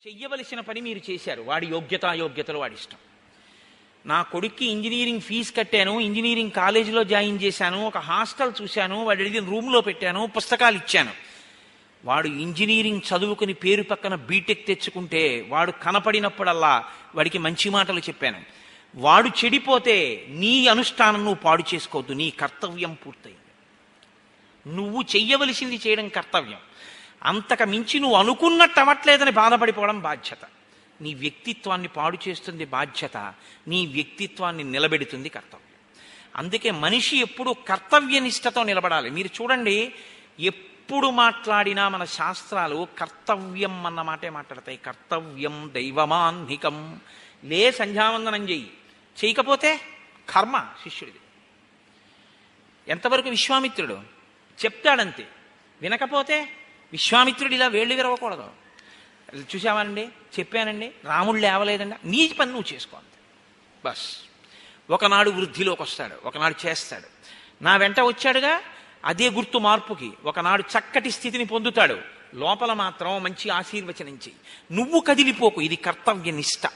చెయ్యవలసిన పని మీరు చేశారు. వాడి యోగ్యతాయోగ్యతలు వాడి ఇష్టం. నా కొడుక్కి ఇంజనీరింగ్ ఫీజు కట్టాను, ఇంజనీరింగ్ కాలేజీలో జాయిన్ చేశాను, ఒక హాస్టల్ చూశాను, వాడు అడిగిన రూమ్లో పెట్టాను, పుస్తకాలు ఇచ్చాను. వాడు ఇంజనీరింగ్ చదువుకుని పేరు పక్కన బీటెక్ తెచ్చుకుంటే వాడు కనపడినప్పుడల్లా వాడికి మంచి మాటలు చెప్పాను. వాడు చెడిపోతే నీ అనుష్ఠానం నువ్వు పాడు చేసుకోవద్దు. నీ కర్తవ్యం పూర్తయింది. నువ్వు చెయ్యవలసింది చేయడం కర్తవ్యం. అంతకు మించి నువ్వు అనుకున్నట్టు అవ్వట్లేదని బాధపడిపోవడం బాధ్యత. నీ వ్యక్తిత్వాన్ని పాడు చేస్తుంది బాధ్యత, నీ వ్యక్తిత్వాన్ని నిలబెడుతుంది కర్తవ్యం. అందుకే మనిషి ఎప్పుడు కర్తవ్యనిష్టతో నిలబడాలి. మీరు చూడండి, ఎప్పుడు మాట్లాడినా మన శాస్త్రాలు కర్తవ్యం అన్న మాటే మాట్లాడతాయి. కర్తవ్యం దైవమాన్నికం. లే సంధ్యావందనం చెయ్యి, చేయకపోతే కర్మ శిష్యుడిది. ఎంతవరకు విశ్వామిత్రుడు చెప్తాడంతే, వినకపోతే విశ్వామిత్రుడు ఇలా వేళ్ళు విరవకూడదు. చూసావానండి, చెప్పానండి, రాముడు లేవలేదండి, నీ పని నువ్వు చేసుకో అంతే బస్. ఒకనాడు వృద్ధిలోకి వస్తాడు, ఒకనాడు చేస్తాడు. నా వెంట వచ్చాడుగా, అదే గుర్తు మార్పుకి. ఒకనాడు చక్కటి స్థితిని పొందుతాడు, లోపల మాత్రం మంచి ఆశీర్వచనించి నువ్వు కదిలిపోకు. ఇది కర్తవ్య నిష్ట.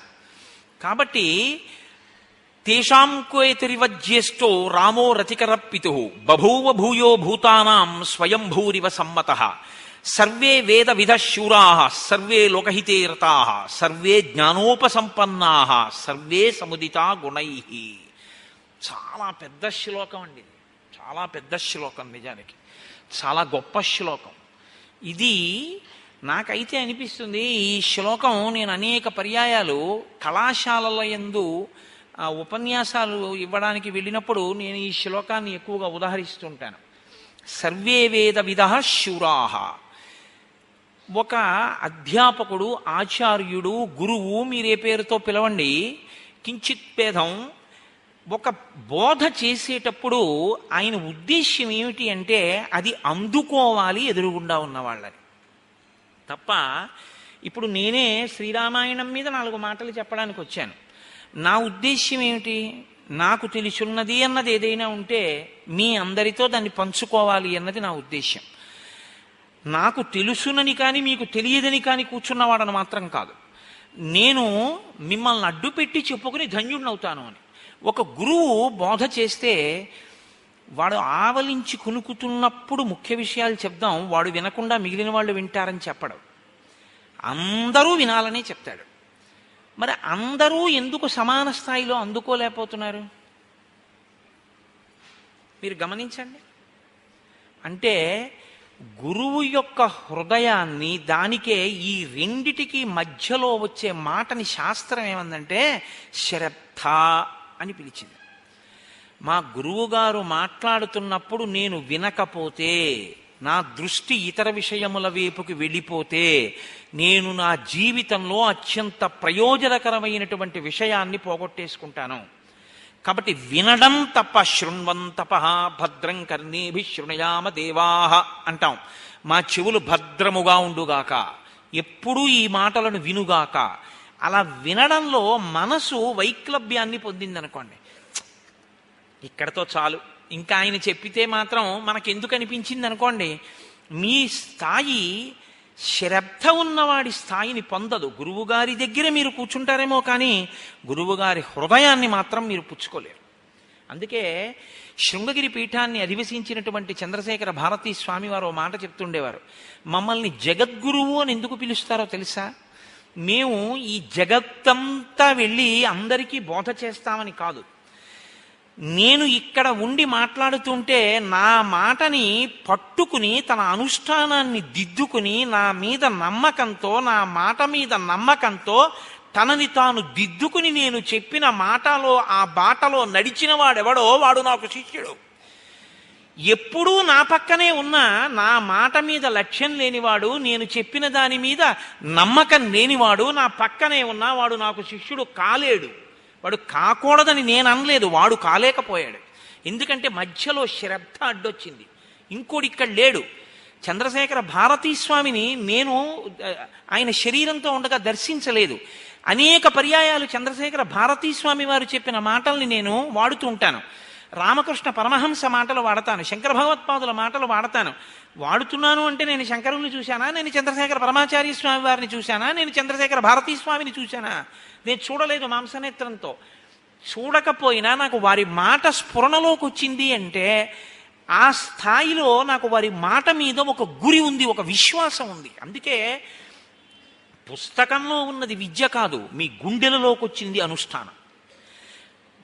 కాబట్టి తేషాం కోయతిరివజ్యేష్టో రామో రతికరప్పితు బభూవ భూయో భూతానాం స్వయంభూరివ సమ్మతః సర్వే వేద విధ శూరా సర్వే లోకహితే రతా సర్వే జ్ఞానోపసంపన్నా సర్వే సముదితా గుణై. చాలా పెద్ద శ్లోకం అండి ఇది, చాలా పెద్ద శ్లోకం. నిజానికి చాలా గొప్ప శ్లోకం ఇది. నాకైతే అనిపిస్తుంది ఈ శ్లోకం నేను అనేక పర్యాయాలు కళాశాలల యందు ఉపన్యాసాలు ఇవ్వడానికి వెళ్ళినప్పుడు నేను ఈ శ్లోకాన్ని ఎక్కువగా ఉదహరిస్తుంటాను. సర్వే వేద విధ శూరాః. ఒక అధ్యాపకుడు, ఆచార్యుడు, గురువు, మీరే పేరుతో పిలవండి, కించిత్ భేదం. ఒక బోధ చేసేటప్పుడు ఆయన ఉద్దేశ్యం ఏమిటి అంటే అది అందుకోవాలి ఎదురుగుండా ఉన్న వాళ్ళని తప్ప. ఇప్పుడు నేనే శ్రీరామాయణం మీద 4 మాటలు చెప్పడానికి వచ్చాను. నా ఉద్దేశ్యం ఏమిటి? నాకు తెలుసున్నది అన్నది ఏదైనా ఉంటే మీ అందరితో దాన్ని పంచుకోవాలి అన్నది నా ఉద్దేశ్యం. నాకు తెలుసునని కానీ మీకు తెలియదని కానీ కూర్చున్నవాడని మాత్రం కాదు. నేను మిమ్మల్ని అడ్డుపెట్టి చెప్పుకుని ధన్యుడినవుతాను అని. ఒక గురువు బోధ చేస్తే వాడు ఆవలించి కునుకుతున్నప్పుడు ముఖ్య విషయాలు చెప్దాం, వాడు వినకుండా మిగిలిన వాళ్ళు వింటారని చెప్పడం. అందరూ వినాలనే చెప్తాడు. మరి అందరూ ఎందుకు సమాన స్థాయిలో అందుకోలేకపోతున్నారు? మీరు గమనించండి. అంటే గురువు యొక్క హృదయాన్ని, దానికే ఈ రెండిటికి మధ్యలో వచ్చే మాటని శాస్త్రం ఏమందంటే శ్రద్ధ అని పిలిచింది. మా గురువుగారు మాట్లాడుతున్నప్పుడు నేను వినకపోతే, నా దృష్టి ఇతర విషయముల వైపుకి వెళ్ళిపోతే, నేను నా జీవితంలో అత్యంత ప్రయోజనకరమైనటువంటి విషయాన్ని పోగొట్టేసుకుంటాను. కాబట్టి వినడం తప్ప, శృణ్వం తపః భద్రం కర్ణేభిః శృణుయామ దేవాః అంటాం. మా చెవులు భద్రముగా ఉండుగాక, ఎప్పుడూ ఈ మాటలను వినుగాక. అలా వినడంలో మనసు వైక్లభ్యాన్ని పొందిందనుకోండి, ఇక్కడతో చాలు, ఇంకా ఆయన చెప్పితే మాత్రం మనకెందుకు అనిపించింది అనుకోండి, మీ స్థాయి శ్రద్ధ ఉన్నవాడి స్థాయిని పొందదు. గురువుగారి దగ్గర మీరు కూర్చుంటారేమో కానీ గురువుగారి హృదయాన్ని మాత్రం మీరు పుచ్చుకోలేరు. అందుకే శృంగగిరి పీఠాన్ని అధివసించినటువంటి చంద్రశేఖర భారతీ స్వామి వారు ఓ మాట చెప్తుండేవారు. మమ్మల్ని జగద్గురువు అని ఎందుకు పిలుస్తారో తెలుసా? మేము ఈ జగత్తంతా వెళ్ళి అందరికీ బోధ చేస్తామని కాదు. నేను ఇక్కడ ఉండి మాట్లాడుతుంటే నా మాటని పట్టుకుని తన అనుష్ఠానాన్ని దిద్దుకుని నా మీద నమ్మకంతో, నా మాట మీద నమ్మకంతో తనని తాను దిద్దుకుని నేను చెప్పిన మాటలో ఆ బాటలో నడిచిన వాడెవడో వాడు నాకు శిష్యుడు. ఎప్పుడూ నా పక్కనే ఉన్నా నా మాట మీద లక్ష్యం లేనివాడు, నేను చెప్పిన దాని మీద నమ్మకం లేనివాడు నా పక్కనే ఉన్నా వాడు నాకు శిష్యుడు కాలేడు. వాడు కాకూడదని నేను అనలేదు, వాడు కాలేకపోయాడు. ఎందుకంటే మధ్యలో శ్రద్ధ అడ్డొచ్చింది. ఇంకోటి ఇక్కడ లేడు. చంద్రశేఖర భారతీ స్వామిని నేను ఆయన శరీరంతో ఉండగా దర్శించలేదు. అనేక పర్యాయాలు చంద్రశేఖర భారతీ స్వామి వారు చెప్పిన మాటల్ని నేను వాడుతూ ఉంటాను. రామకృష్ణ పరమహంస మాటలు వాడతాను, శంకర భగవత్పాదుల మాటలు వాడతాను. వాడుతున్నాను అంటే నేను శంకరుల్ని చూశానా, నేను చంద్రశేఖర పరమాచార్య స్వామి వారిని చూశానా, నేను చంద్రశేఖర భారతీ స్వామిని చూశానా? నేను చూడలేదు మాంసనేత్రంతో. చూడకపోయినా నాకు వారి మాట స్ఫురణలోకి వచ్చింది అంటే ఆ స్థాయిలో నాకు వారి మాట మీద ఒక గురి ఉంది, ఒక విశ్వాసం ఉంది. అందుకే పుస్తకంలో ఉన్నది విద్య కాదు, మీ గుండెలలోకి వచ్చింది అనుష్ఠానం.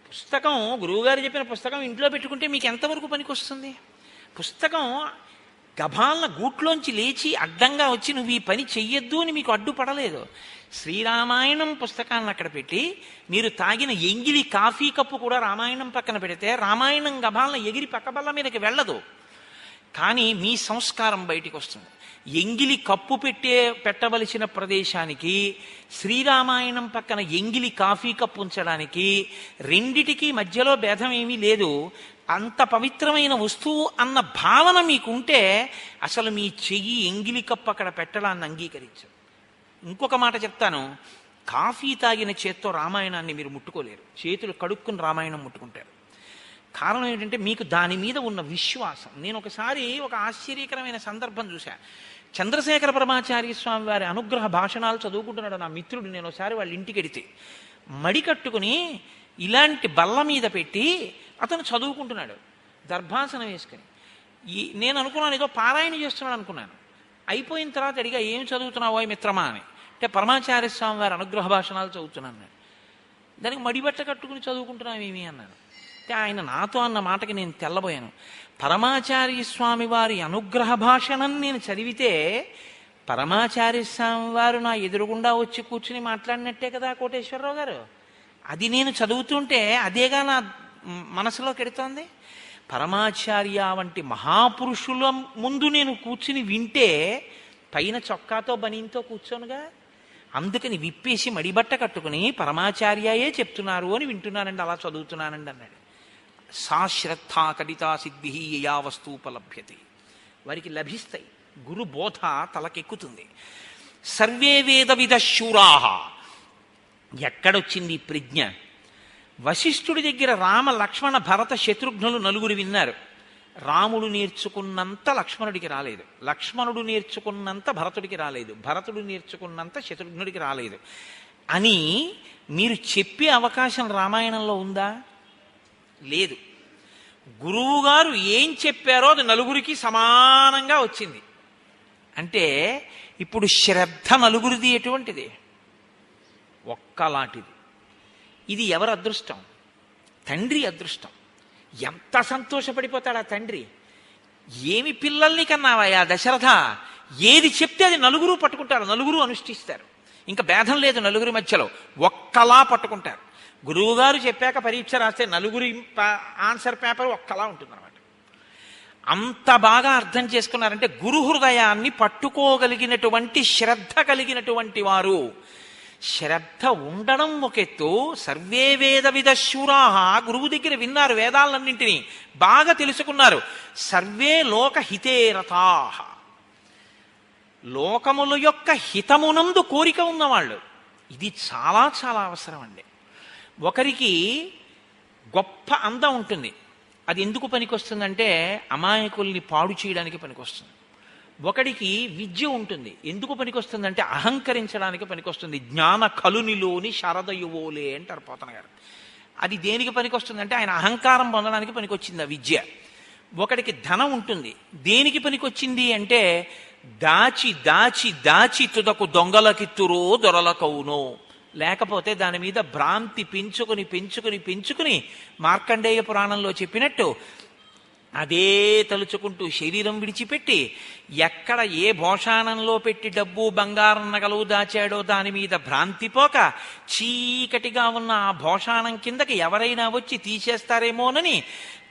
పుస్తకం, గురువుగారు చెప్పిన పుస్తకం ఇంట్లో పెట్టుకుంటే మీకు ఎంతవరకు పనికొస్తుంది? పుస్తకం గభాలన గూట్లోంచి లేచి అడ్డంగా వచ్చి నువ్వు ఈ పని చెయ్యొద్దు అని మీకు అడ్డుపడలేదు. శ్రీరామాయణం పుస్తకాన్ని అక్కడ పెట్టి మీరు తాగిన ఎంగిలి కాఫీ కప్పు కూడా రామాయణం పక్కన పెడితే రామాయణం గభాలన ఎగిరి పక్కబల్ల మీదకి వెళ్ళదు. కానీ మీ సంస్కారం బయటికి వస్తుంది. ఎంగిలి కప్పు పెట్టవలసిన ప్రదేశానికి శ్రీరామాయణం పక్కన ఎంగిలి కాఫీ కప్పు ఉంచడానికి రెండిటికి మధ్యలో భేదం ఏమీ లేదు. అంత పవిత్రమైన వస్తువు అన్న భావన మీకుంటే అసలు మీ చెయ్యి ఎంగిలి కప్పు అక్కడ పెట్టడాన్ని అంగీకరించదు. ఇంకొక మాట చెప్తాను, కాఫీ తాగిన చేత్తో రామాయణాన్ని మీరు ముట్టుకోలేరు, చేతులు కడుక్కుని రామాయణం ముట్టుకుంటారు. కారణం ఏంటంటే మీకు దాని మీద ఉన్న విశ్వాసం. నేను ఒకసారి ఒక ఆశ్చర్యకరమైన సందర్భం చూశా. చంద్రశేఖర పరమాచార్య స్వామి వారి అనుగ్రహ భాషణాలు చదువుకుంటున్నాడు నా మిత్రుడు. నేను ఒకసారి వాళ్ళ ఇంటికి వెడితే మడి కట్టుకుని ఇలాంటి బల్ల మీద పెట్టి అతను చదువుకుంటున్నాడు, దర్భాసనం వేసుకుని. నేను అనుకున్నాను ఏదో పారాయణ చేస్తున్నాడు అనుకున్నాను. అయిపోయిన తర్వాత అడిగా, ఏం చదువుతున్నావో మిత్రమా అని. అంటే పరమాచార్య స్వామి వారి అనుగ్రహ భాషణాలు చదువుతున్నాను. దానికి మడిబట్ట కట్టుకుని చదువుకుంటున్నావేమి అన్నాను. అంటే ఆయన నాతో అన్న మాటకి నేను తెల్లబోయాను. పరమాచార్య స్వామి వారి అనుగ్రహ భాషణం నేను చదివితే పరమాచార్య స్వామి వారు నా ఎదురుగుండా వచ్చి కూర్చుని మాట్లాడినట్టే కదా కోటేశ్వరరావు గారు. అది నేను చదువుతుంటే అదేగా నా మనసులోకి ఎడుతోంది. పరమాచార్య వంటి మహాపురుషుల ముందు నేను కూర్చుని వింటే పైన చొక్కాతో బనీంతో కూర్చోనుగా. అందుకని విప్పేసి మడిబట్ట కట్టుకుని పరమాచార్యయే చెప్తున్నారు అని వింటున్నానండి, అలా చదువుతున్నానండి అన్నాడు. సా శ్రద్ధా కడితా సిద్ధి యయా వస్తూపలభ్యతే. వారికి లభిస్తాయి, గురు బోధ తలకెక్కుతుంది. సర్వే వేద విద శూరాహ. ఎక్కడొచ్చింది ప్రజ్ఞ? వశిష్ఠుడి దగ్గర రామ లక్ష్మణ భరత శత్రుఘ్నులు నలుగురు విన్నారు. రాముడు నేర్చుకున్నంత లక్ష్మణుడికి రాలేదు, లక్ష్మణుడు నేర్చుకున్నంత భరతుడికి రాలేదు, భరతుడు నేర్చుకున్నంత శత్రుఘ్నుడికి రాలేదు అని మీరు చెప్పే అవకాశం రామాయణంలో ఉందా? లేదు. గురువుగారు ఏం చెప్పారో అది నలుగురికి సమానంగా వచ్చింది. అంటే ఇప్పుడు శ్రద్ధ నలుగురిది ఎటువంటిది? ఒక్కలాంటిది. ఇది ఎవరి అదృష్టం? తండ్రి అదృష్టం. ఎంత సంతోషపడిపోతాడు ఆ తండ్రి. ఏమి పిల్లల్ని కన్నావయ్యా దశరథ, ఏది చెప్తే అది నలుగురు పట్టుకుంటారు, నలుగురు అనుష్ఠిస్తారు. ఇంకా భేదం లేదు నలుగురి మధ్యలో, ఒక్కలా పట్టుకుంటారు. గురువుగారు చెప్పాక పరీక్ష రాస్తే నలుగురి ఆన్సర్ పేపర్ ఒక్కలా ఉంటుందన్నమాట. అంత బాగా అర్థం చేసుకున్నారంటే గురు హృదయాన్ని పట్టుకోగలిగినటువంటి శ్రద్ధ కలిగినటువంటి వారు. శ్రద్ధ ఉండడం ఒకెత్తు, సర్వే వేద విద శూరాహ. గురువు దగ్గర విన్నారు వేదాలన్నింటినీ, బాగా తెలుసుకున్నారు. సర్వే లోక హితే రతాహ. లోకముల యొక్క హితమునందు కోరిక ఉన్నవాళ్ళు. ఇది చాలా చాలా అవసరం అండి. ఒకరికి గొప్ప అందం ఉంటుంది, అది ఎందుకు పనికొస్తుందంటే అమాయకుల్ని పాడు చేయడానికి పనికొస్తుంది. ఒకడికి విద్య ఉంటుంది, ఎందుకు పనికొస్తుందంటే అహంకరించడానికి పనికొస్తుంది. జ్ఞాన కలునిలోని శారదయువోలే అంటారు పోతన గారు. అది దేనికి పనికొస్తుందంటే ఆయన అహంకారం పొందడానికి పనికొచ్చింది ఆ విద్య. ఒకడికి ధనం ఉంటుంది, దేనికి పనికొచ్చింది అంటే దాచి దాచి దాచి తుదకు దొంగలకిత్తురో దొరలకవునో. లేకపోతే దాని మీద భ్రాంతి పెంచుకుని పెంచుకుని పెంచుకుని మార్కండేయ పురాణంలో చెప్పినట్టు అదే తలుచుకుంటూ శరీరం విడిచిపెట్టి ఎక్కడ ఏ భోషాణంలో పెట్టి డబ్బు బంగారం నగలు దాచాడో దాని మీద భ్రాంతి పోక చీకటిగా ఉన్న ఆ భోషాణం కిందకి ఎవరైనా వచ్చి తీసేస్తారేమోనని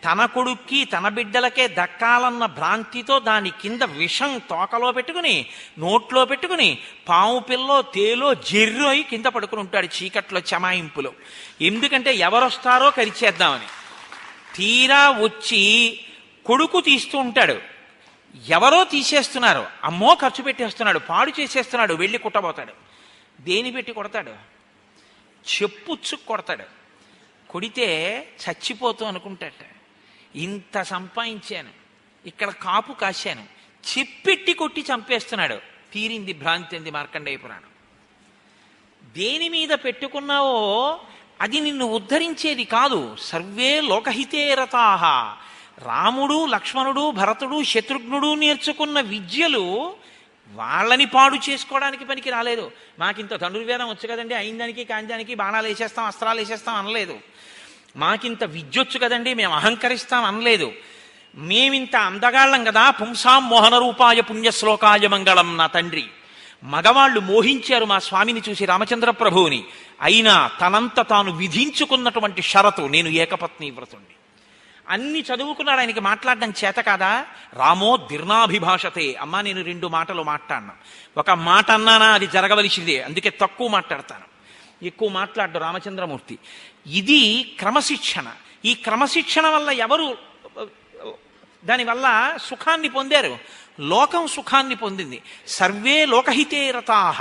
తన కొడుక్కి తన బిడ్డలకే దక్కాలన్న భ్రాంతితో దాని కింద విషం తోకలో పెట్టుకుని నోట్లో పెట్టుకుని పాము పిల్లో తేలో జెర్రు అయి కింద పడుకుని ఉంటాడు చీకట్లో చమాయింపులో. ఎందుకంటే ఎవరొస్తారో కరిచేద్దామని. తీరా వచ్చి కొడుకు తీస్తూ ఉంటాడు, ఎవరో తీసేస్తున్నారు, అమ్మో ఖర్చు పెట్టేస్తున్నాడు, పాడు చేసేస్తున్నాడు, వెళ్ళి కుట్టబోతాడు. దేని పెట్టి కొడతాడు? చెప్పుచ్చు కొడతాడు. కొడితే చచ్చిపోతూ అనుకుంటాట, ఇంత సంపాదించాను, ఇక్కడ కాపు కాశాను, చెప్పెట్టి కొట్టి చంపేస్తున్నాడు. తీరింది భ్రాంతి అంది మార్కండేయ పురాణం. దేని మీద పెట్టుకున్నావో అది నిన్ను ఉద్ధరించేది కాదు. సర్వే లోకహితే రతాహ. రాముడు, లక్ష్మణుడు, భరతుడు, శత్రుఘ్నుడు నేర్చుకున్న విద్యలు వాళ్ళని పాడు చేసుకోవడానికి పనికి రాలేదు. మాకింత ధనుర్వేదం వచ్చు కదండి, అయిందానికి కాందానికి బాణాలు వేసేస్తాం, అస్త్రాలు వేసేస్తాం అనలేదు. మాకింత విద్యొచ్చు కదండి, మేము అహంకరిస్తాం అనలేదు. మేమింత అందగాళ్ళం కదా, పుంసాం మోహన రూపాయ పుణ్యశ్లోకాయ మంగళం. నా తండ్రి మగవాళ్ళు మోహించారు మా స్వామిని చూసి, రామచంద్ర ప్రభువుని. అయినా తనంత తాను విధించుకున్నటువంటి షరతు, నేను ఏకపత్ని వ్రతుణ్ణి. అన్ని చదువుకున్నాడు, ఆయనకి మాట్లాడడం చేత కాదా? రామో దీర్ణాభిభాషతే. అమ్మా నేను 2 మాటలు మాట్లాడినా, ఒక మాట అన్నానా అది జరగవలసిందే, అందుకే తక్కువ మాట్లాడతాను, ఎక్కువ మాట్లాడ్డు రామచంద్రమూర్తి. ఇది క్రమశిక్షణ. ఈ క్రమశిక్షణ వల్ల ఎవరు దానివల్ల సుఖాన్ని పొందారు? లోకం సుఖాన్ని పొందింది. సర్వే లోకహితే రతాహ.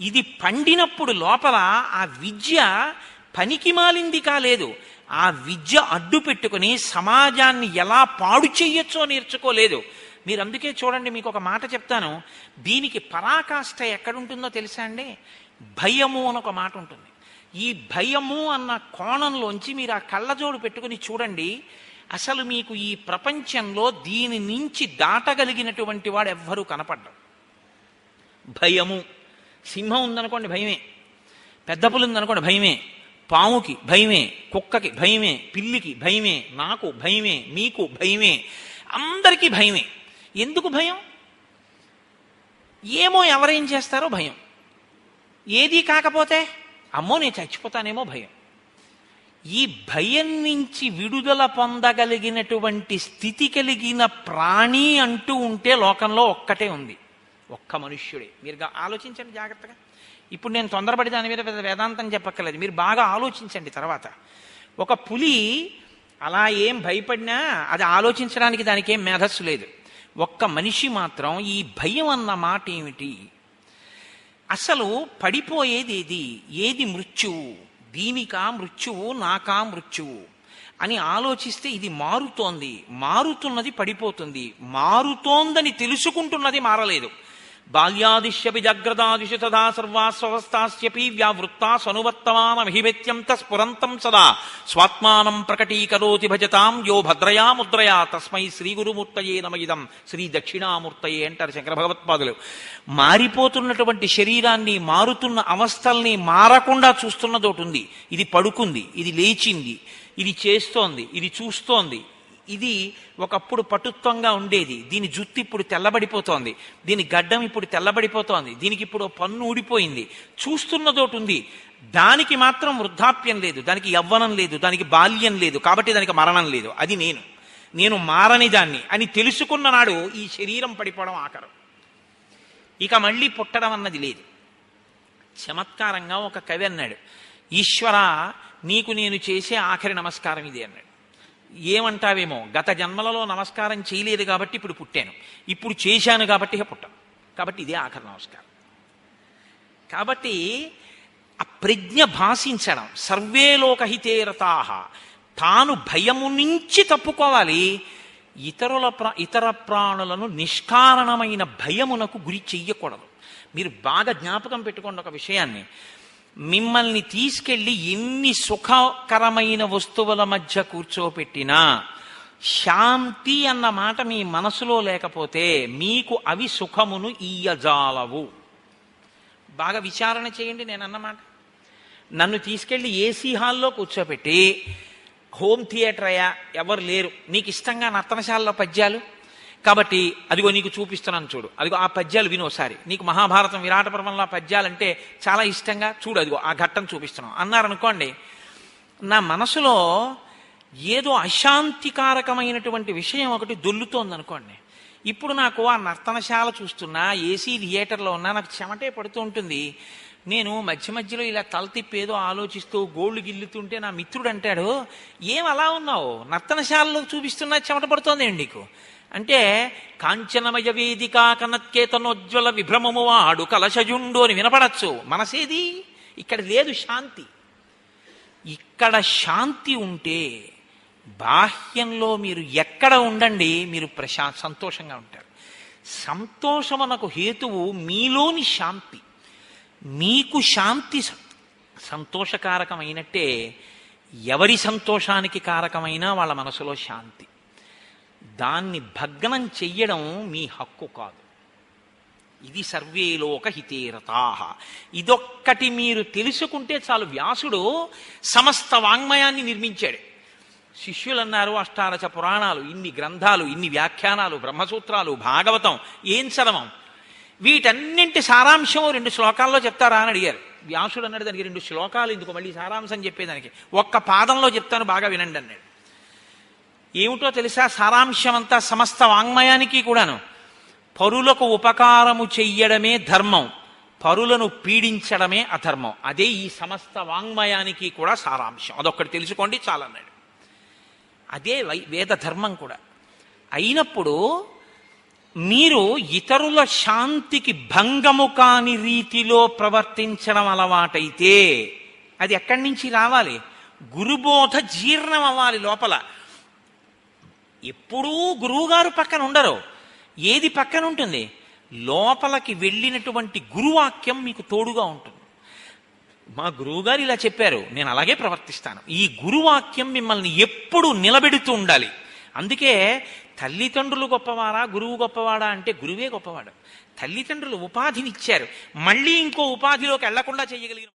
ఇది పండినప్పుడు లోపల ఆ విద్య పనికి మాలింది కాలేదు. ఆ విద్య అడ్డు పెట్టుకుని సమాజాన్ని ఎలా పాడు చెయ్యొచ్చో నేర్చుకోలేదు. మీరు అందుకే చూడండి, మీకు ఒక మాట చెప్తాను, దీనికి పరాకాష్ఠ ఎక్కడుంటుందో తెలుసా అండి? భయము అని ఒక మాట ఉంటుంది. ఈ భయము అన్న కోణంలోంచి మీరు ఆ కళ్ళజోడు పెట్టుకుని చూడండి, అసలు మీకు ఈ ప్రపంచంలో దీని నుంచి దాటగలిగినటువంటి వాడు ఎవ్వరూ కనపడ్డాడు. భయము. సింహం ఉందనుకోండి భయమే, పెద్ద పులి ఉందనుకోండి భయమే, పాముకి భయమే, కుక్కకి భయమే, పిల్లికి భయమే, నాకు భయమే, మీకు భయమే, అందరికీ భయమే. ఎందుకు భయం? ఏమో ఎవరేం చేస్తారో భయం. ఏది కాకపోతే అమ్మో నేను చచ్చిపోతానేమో భయం. ఈ భయం నుంచి విడుదల పొందగలిగినటువంటి స్థితి కలిగిన ప్రాణి అంటూ ఉంటే లోకంలో ఒక్కటే ఉంది, ఒక్క మనుష్యుడే. మీరు ఆలోచించండి జాగ్రత్తగా. ఇప్పుడు నేను తొందరపడి దాని మీద వేదాంతం చెప్పక్కర్లేదు, మీరు బాగా ఆలోచించండి. తర్వాత ఒక పులి అలా ఏం భయపడినా అది ఆలోచించడానికి దానికి ఏం మేధస్సు లేదు. ఒక్క మనిషి మాత్రం ఈ భయం అన్న మాట ఏమిటి, అసలు పడిపోయేది ఏది మృత్యువు, దీనికా మృత్యువు, నాకా మృత్యువు అని ఆలోచిస్తే ఇది మారుతోంది, మారుతున్నది పడిపోతుంది, మారుతోందని తెలుసుకుంటున్నది మారలేదు. బాల్యాదిశ్యపి జాగ్రత్తాదిషు తదా సర్వాస్వస్థాస్యపి వ్యావృత్తా సనువర్తమానమహివేత్యంత స్ఫురంతం సదా స్వాత్మానం ప్రకటీకరోతి భజతాం యో భద్రయా ముద్రయా తస్మై శ్రీ గురుమూర్తయే నమయిదం. శ్రీ దక్షిణామూర్తయే అంటారు శంకర భగవత్పాదులు. మారిపోతున్నటువంటి శరీరాన్ని, మారుతున్న అవస్థల్ని మారకుండా చూస్తున్నదోటి ఉంది. ఇది పడుకుంది, ఇది లేచింది, ఇది చేస్తోంది, ఇది చూస్తోంది. ఇది ఒకప్పుడు పటుత్వంగా ఉండేది, దీని జుత్తు ఇప్పుడు తెల్లబడిపోతోంది, దీని గడ్డం ఇప్పుడు తెల్లబడిపోతోంది, దీనికి ఇప్పుడు పన్ను ఊడిపోయింది. చూస్తున్నదోటి ఉంది, దానికి మాత్రం వృద్ధాప్యం లేదు, దానికి యవ్వనం లేదు, దానికి బాల్యం లేదు, కాబట్టి దానికి మరణం లేదు. అది నేను మారని దాన్ని అని తెలుసుకున్న నాడు ఈ శరీరం పడిపోవడం ఆఖరు, ఇక మళ్ళీ పుట్టడం అన్నది లేదు. చమత్కారంగా ఒక కవి అన్నాడు, ఈశ్వర నీకు నేను చేసే ఆఖరి నమస్కారం ఇది అన్నాడు. ఏమంటావేమో, గత జన్మలలో నమస్కారం చేయలేదు కాబట్టి ఇప్పుడు పుట్టాను, ఇప్పుడు చేశాను కాబట్టి పుట్టాను, కాబట్టి ఇదే ఆఖరి నమస్కారం. కాబట్టి ఆ ప్రజ్ఞ భాషించడం, సర్వే లోకహితే రతాహ. తాను భయము నుంచి తప్పుకోవాలి, ఇతర ప్రాణులను నిష్కారణమైన భయమునకు గురి చెయ్యకూడదు. మీరు బాగా జ్ఞాపకం పెట్టుకోండి ఒక విషయాన్ని, మిమ్మల్ని తీసుకెళ్ళి ఎన్ని సుఖకరమైన వస్తువుల మధ్య కూర్చోపెట్టినా శాంతి అన్న మాట మీ మనసులో లేకపోతే మీకు అవి సుఖమును ఇయ్యజాలవు. బాగా విచారణ చేయండి. నేను అన్నమాట, నన్ను తీసుకెళ్ళి ఏసీ హాల్లో కూర్చోపెట్టి, హోమ్ థియేటర్ అయ్యా, ఎవరు లేరు, నీకు ఇష్టంగా నర్తనశాలలో పద్యాలు కాబట్టి అదిగో నీకు చూపిస్తున్నాను చూడు, అదిగో ఆ పద్యాలు విను ఒకసారి, నీకు మహాభారతం విరాట పర్వంలో పద్యాలంటే చాలా ఇష్టంగా చూడు, అదిగో ఆ ఘట్టం చూపిస్తున్నాం అన్నారనుకోండి, నా మనసులో ఏదో అశాంతికారకమైనటువంటి విషయం ఒకటి దొల్లుతోంది అనుకోండి. ఇప్పుడు నాకు ఆ నర్తనశాల చూస్తున్నా, ఏసీ థియేటర్లో ఉన్నా నాకు చెమటే పడుతూ ఉంటుంది. నేను మధ్య మధ్యలో ఇలా తల తిప్పి ఏదో ఆలోచిస్తూ గోళ్ళు గిల్లుతుంటే నా మిత్రుడు అంటాడు, ఏం అలా ఉన్నావు, నర్తనశాలలో చూపిస్తున్నా చెమట పడుతోంది ఏంటి నీకు అంటే, కాంచనమయ వేదిక కనత్కేతనోజ్వల విభ్రమము వాడు కలశజుండు అని వినపడచ్చు. మనసేది ఇక్కడ లేదు శాంతి. ఇక్కడ శాంతి ఉంటే బాహ్యంలో మీరు ఎక్కడ ఉండండి, మీరు సంతోషంగా ఉంటారు. సంతోషమునకు హేతువు మీలోని శాంతి. మీకు శాంతి సంతోషకారకమైనట్టే ఎవరి సంతోషానికి కారకమైనా వాళ్ళ మనసులో శాంతి. దాన్ని భగ్నం చెయ్యడం మీ హక్కు కాదు. ఇది సర్వే లోక హితేరతాః. ఇదొక్కటి మీరు తెలుసుకుంటే చాలు. వ్యాసుడు సమస్త వాంగ్మయాన్ని నిర్మించాడు. శిష్యులు అన్నారు, అష్టాదశ పురాణాలు, ఇన్ని గ్రంథాలు, ఇన్ని వ్యాఖ్యానాలు, బ్రహ్మసూత్రాలు, భాగవతం ఏం చదవం, వీటన్నింటి సారాంశం 2 శ్లోకాల్లో చెప్తారా అని అడిగారు. వ్యాసుడు అన్నాడు, దానికి 2 శ్లోకాలు ఎందుకు, మళ్ళీ సారాంశం చెప్పేదానికి ఒక్క పాదంలో చెప్తాను, బాగా వినండి అన్నాడు. ఏమిటో తెలుసా సారాంశం అంతా? సమస్త వాంగ్మయానికి కూడాను పరులకు ఉపకారము చెయ్యడమే ధర్మం, పరులను పీడించడమే అధర్మం. అదే ఈ సమస్త వాంగ్మయానికి కూడా సారాంశం. అదొక్కటి తెలుసుకోండి చాలన్నాడు. అదే వేద ధర్మం కూడా. అయినప్పుడు మీరు ఇతరుల శాంతికి భంగము కాని రీతిలో ప్రవర్తించడం అలవాటైతే అది ఎక్కడి నుంచి రావాలి? గురుబోధ జీర్ణం అవ్వాలి లోపల. ఎప్పుడూ గురువుగారు పక్కన ఉండరు. ఏది పక్కన ఉంటుంది? లోపలికి వెళ్ళినటువంటి గురువాక్యం మీకు తోడుగా ఉంటుంది. మా గురువుగారు ఇలా చెప్పారు, నేను అలాగే ప్రవర్తిస్తాను. ఈ గురువాక్యం మిమ్మల్ని ఎప్పుడు నిలబెడుతూ ఉండాలి. అందుకే తల్లిదండ్రులు గొప్పవారా, గురువు గొప్పవాడా అంటే గురువే గొప్పవాడు. తల్లిదండ్రులు ఉపాధినిచ్చారు, మళ్ళీ ఇంకో ఉపాధిలోకి వెళ్లకుండా చేయగలిగిన